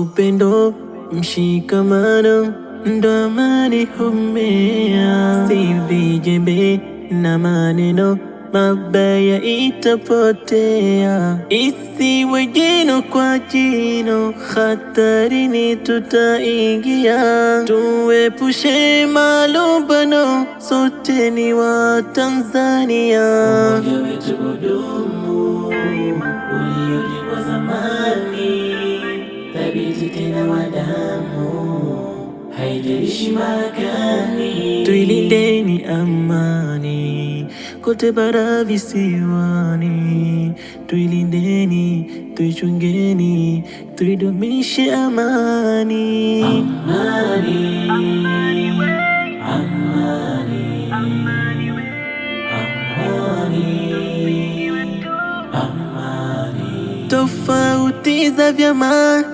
upendo, mshikamano, ndo amani humea. Si vijembe na maneno mabaya itapotea. Isiwe jino kwa jino, hatarini tutaingia. Tuepushe malumbano, sote ni wa Tanzania. Umoja wetu udumu, uliojengwa zamani, thabiti tena wa damu, haijalishi makani. Tuilindeni amani kote bara visiwani, tuilindeni, tuichungeni, tuidumishe amani. Amani, amani, amani. Tofauti za vyama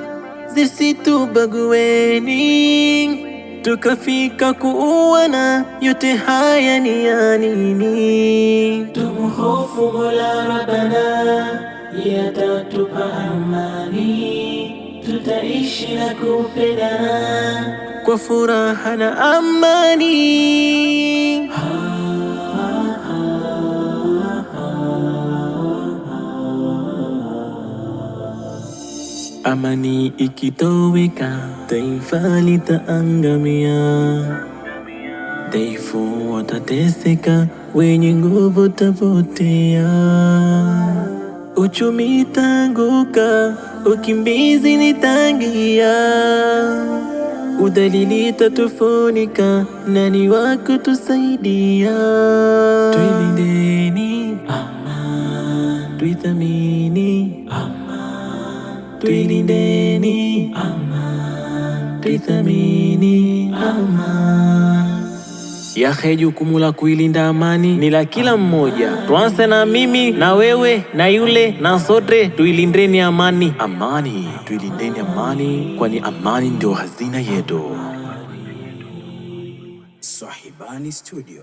zisitubagueni, tukafika kuuana, yote haya ni ya nini? Tumhofu Mola Rabbana, yatatupa amani, tutaishi na kupendana kwa furaha na amani. Amani ikitoweka, taifa litaangamia. Dhaifu watateseka, wenye nguvu tapotea. Uchumi tanguka, ukimbizi nitangia. Udhalili tatufunika, nani wa kutusaidia? Tuilindeni amani, tuithamini amani. Tuilindeni amani, tuithamini amani. Yahe, jukumu la kuilinda amani ni la kila mmoja. Tuanze na mimi na wewe na yule na sote, tuilindeni amani. Amani, tuilindeni amani, kwani amani ndio hazina yetu. Swahibani Studio.